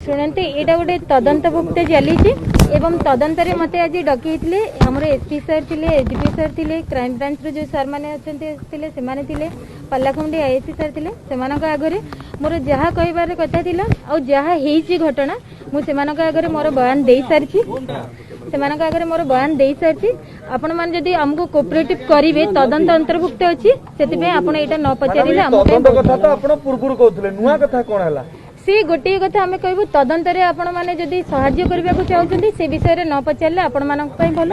शुणते यहाँ गोटे तदंतभुक्त चली तदंतर मत आज डकई आमर एसपी सर थे एसडीपी सर थे क्राइम ब्रांच जो सर मैंने से पल्लाखुंडी आईएससी सर थे आगे मोर जहाँ कहबार कथा था जहाँ घटना मुझे आगे मोर बयान दे सारी आगे मोर बयान दे सारी आपण मैंने जदि आमको कोऑपरेटिव करेंगे तदंत अंतर्भुक्त अच्छी से आप न पचारे सी गोटे कथा आम कहूँ तदंतर आपण मैंने जदि साहाय्य करने को चाहते से विषय न पचारे आपण मान भल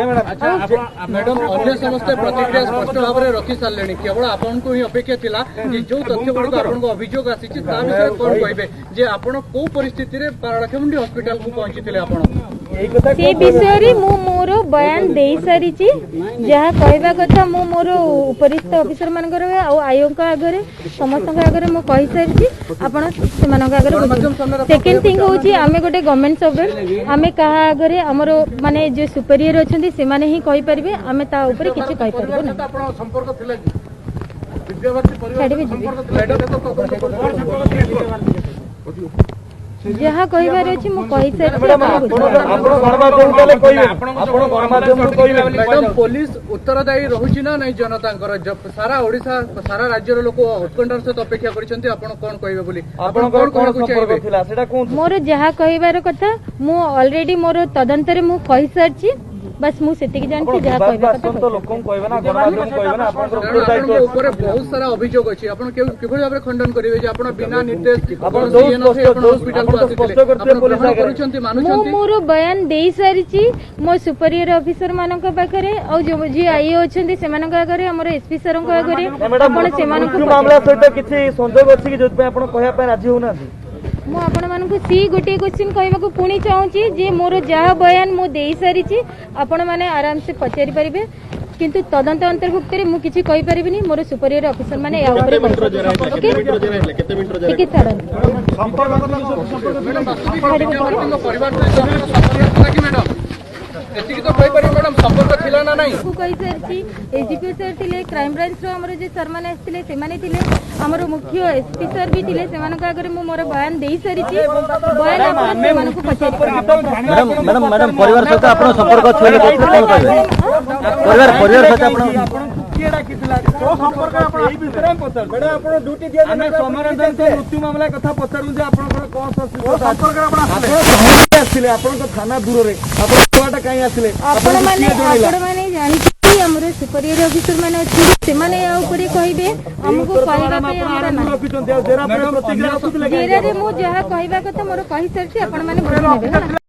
मैडम अन्य समस्त प्रतिक्रिया स्पष्ट भाव में रखी सारे केवल आपको ही अपेक्षा थिला कि जो तथ्य गुड़िक आपको अभियोग आसी विषय कौन कहे जे आपण को परिस्थिति में पारलाखेमुंडी हॉस्पिटल को पहुंची थे आपण से विषय मु मोर बयान दे सारी जहाँ कहवा कथा मु मोर उपरिस्थ ऑफिसर मानकर आयोग आगे समस्त आगे मु कही सारी आपण से सेकेंड थिंग हूँ आम गोटे गवर्नमेंट सर्वेंट आम क्या आगे आमर माने जो सुपेरियर अच्छा से माने ही कहि परिबे आमे ता ऊपर किछि कहि परिबो जहाँ कहबार अच्छी मुझे पुलिस उत्तरदायी रहुची ना नहीं जनता सारा ओडिशा सारा राज्यर लोक उत्कंठार सहित अपेक्षा कर मोर जहाँ कहबार कथा मु ऑलरेडी मोर तदंतर मु कहि सारछि बस मुझे जानती जहाँ बहुत सारा अभियोग अच्छी भाव खंडन करेंगे बिना निर्देश मोर बयान दे सारी मो सुपरियर ऑफिसर मान पाखे जो जी आई अच्छे से आगे आम एसपी सर आगे मुझे सी गोटे क्वेश्चन कहवाक पुणी चाहूँगी जे मोर जहाँ बयान मु दे सारी आपण मैंने आराम से पचारि पारे किंतु तदंत अंतर्भुक्त मु किछि कहि परिबिनी मोर सुपरियर ऑफिसर माने या ऊपर एसडीपी सर थे क्राइम ब्रांच जो सर मैंने आमर मुख्य एसपी सर भी थे आगे मु मोर बयान दे सारी मृत्यु मामला कथा पचारू थाना दूर सुपरियर ऑफिसर मैंने कहे आमको जहाँ कहवा कथा मोर कही सारी